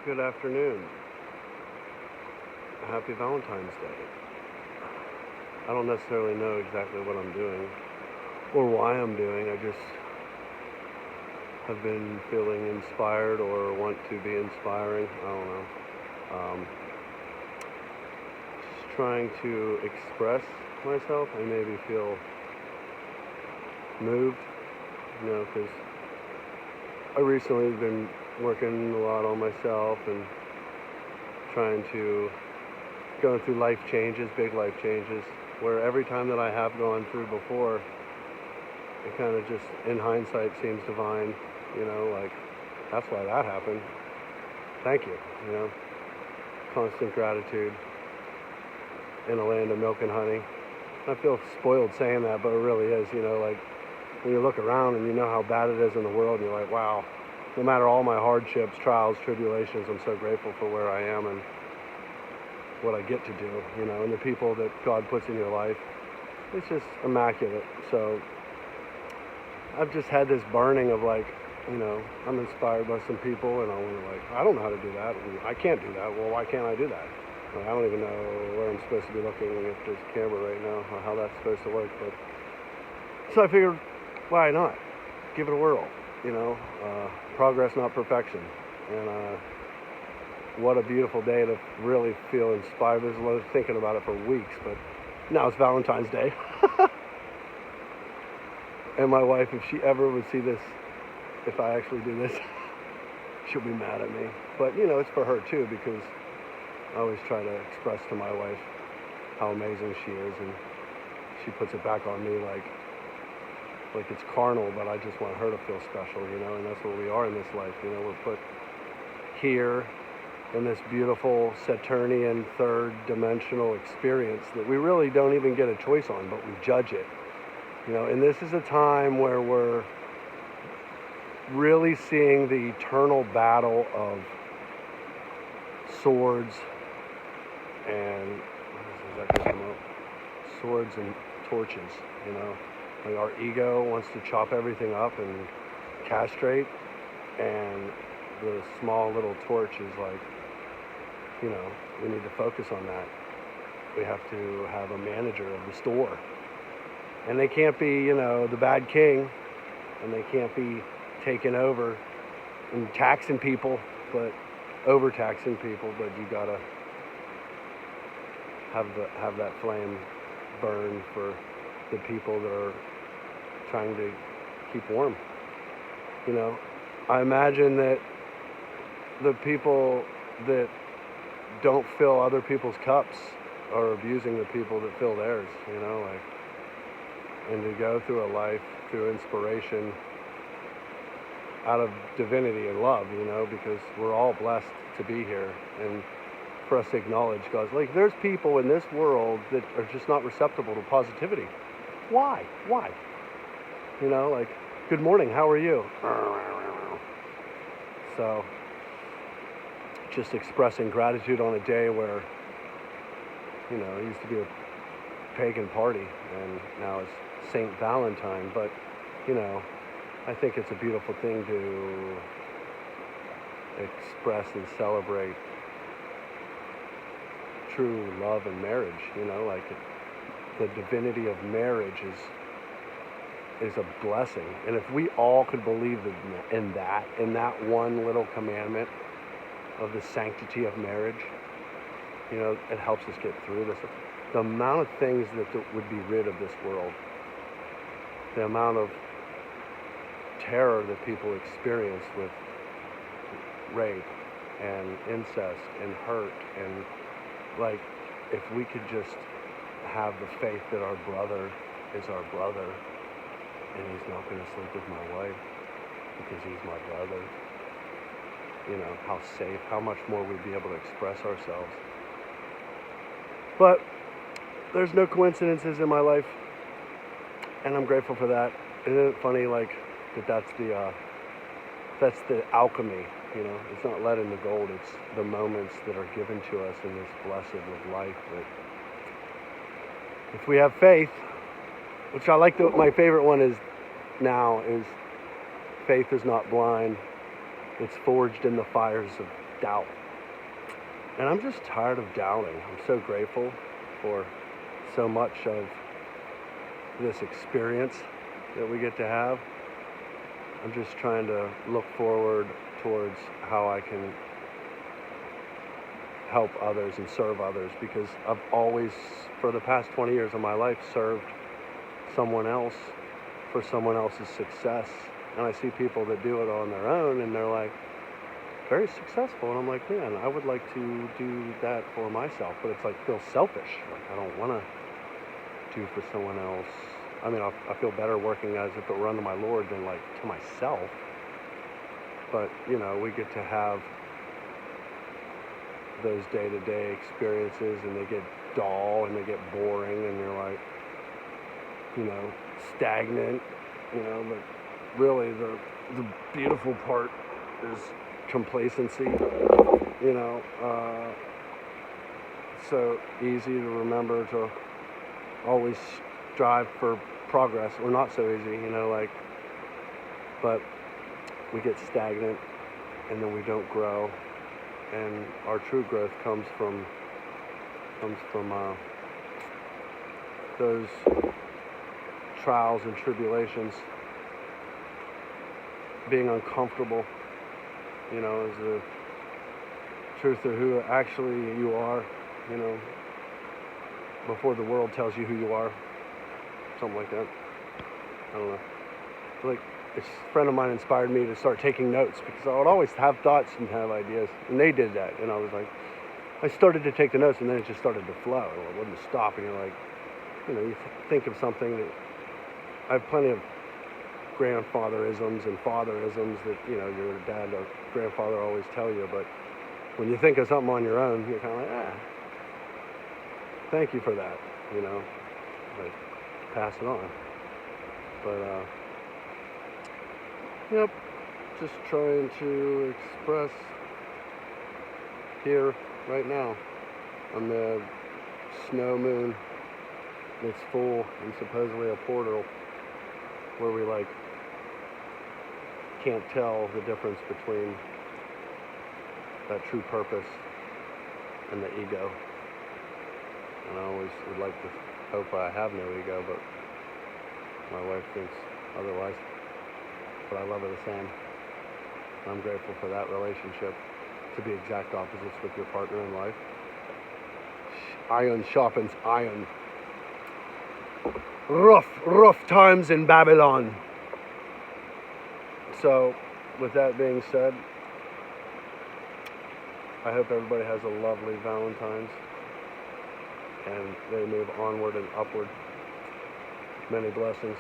Good afternoon. Happy Valentine's Day. I don't necessarily know exactly what I'm doing or why I'm doing. I just have been feeling inspired or want to be inspiring. I don't know. Just trying to express myself. I maybe feel moved, because I recently have been working a lot on myself and trying to go through life changes, big life changes, where every time that I have gone through before, it kind of just, in hindsight, seems divine, like, that's why that happened. Thank you. Constant gratitude in a land of milk and honey. I feel spoiled saying that, but it really is, like, when you look around and you know how bad it is in the world, you're like, wow, no matter all my hardships, trials, tribulations, I'm so grateful for where I am and what I get to do, and the people that God puts in your life. It's just immaculate. So I've just had this burning of like, I'm inspired by some people and I want to I don't know how to do that. And I can't do that. Well, why can't I do that? I don't even know where I'm supposed to be looking if there's a camera right now or how that's supposed to work. But so I figured, why not? Give it a whirl. Progress, not perfection. And what a beautiful day to really feel inspired. I was thinking about it for weeks, but now it's Valentine's Day. And my wife, if she ever would see this, if I actually do this, she'll be mad at me. But, it's for her too, because I always try to express to my wife how amazing she is, and she puts it back on me like it's carnal, but I just want her to feel special, and that's what we are in this life. We're put here in this beautiful Saturnian third dimensional experience that we really don't even get a choice on, but we judge it. And this is a time where we're really seeing the eternal battle of swords and swords and torches. Like our ego wants to chop everything up and castrate, and the small little torch is like, we need to focus on that. We have to have a manager of the store. And they can't be, the bad king, and they can't be taking over and taxing people, but overtaxing people. But you gotta have that flame burn for the people that are trying to keep warm. I imagine that the people that don't fill other people's cups are abusing the people that fill theirs, and to go through a life through inspiration out of divinity and love, because we're all blessed to be here, and for us to acknowledge God's, there's people in this world that are just not receptive to positivity. Why? Good morning, how are you? So just expressing gratitude on a day where, it used to be a pagan party and now it's St. Valentine, but, I think it's a beautiful thing to express and celebrate true love and marriage, the divinity of marriage is a blessing. And if we all could believe in that one little commandment of the sanctity of marriage, it helps us get through this. The amount of things that would be rid of this world, the amount of terror that people experience with rape and incest and hurt, and if we could just have the faith that our brother is our brother and he's not going to sleep with my wife because he's my brother, how safe, how much more we'd be able to express ourselves. But there's no coincidences in my life, and I'm grateful for that. Isn't it funny, that's the alchemy, it's not lead in the gold, it's the moments that are given to us in this blessed of life. That if we have faith, which I like, my favorite one is faith is not blind, it's forged in the fires of doubt. And I'm just tired of doubting. I'm so grateful for so much of this experience that we get to have. I'm just trying to look forward towards how I can help others and serve others, because I've always, for the past 20 years of my life, served someone else for someone else's success. And I see people that do it on their own and they're like very successful, and I'm like, man, I would like to do that for myself, but it's like, feels selfish. Like, I don't want to do for someone else. I mean, I feel better working as if it were unto my Lord than like to myself. But you know, we get to have those day-to-day experiences, and they get dull and they get boring, and you're like, you know, stagnant, you know. But really, the beautiful part is complacency. You know, so easy to remember to always strive for progress, or not so easy, you know, like, but we get stagnant and then we don't grow, and our true growth comes from those trials and tribulations, being uncomfortable, you know, is the truth of who actually you are, you know, before the world tells you who you are, something like that. I don't know. Like, a friend of mine inspired me to start taking notes, because I would always have thoughts and have ideas, and they did that, and I was like, I started to take the notes, and then it just started to flow. It wouldn't stop, and you're like, you know, you think of something that, I have plenty of grandfatherisms and fatherisms that, you know, your dad or grandfather always tell you, but when you think of something on your own, you're kind of like, thank you for that, you know, like, pass it on. But, yep, just trying to express here, right now, on the snow moon that's full and supposedly a portal, where we, like, can't tell the difference between that true purpose and the ego. And I always would like to hope I have no ego, but my wife thinks otherwise. But I love her the same. And I'm grateful for that relationship, to be exact opposites with your partner in life. Iron sharpens iron. Rough times in Babylon. So, with that being said, I hope everybody has a lovely Valentine's, and they move onward and upward. Many blessings.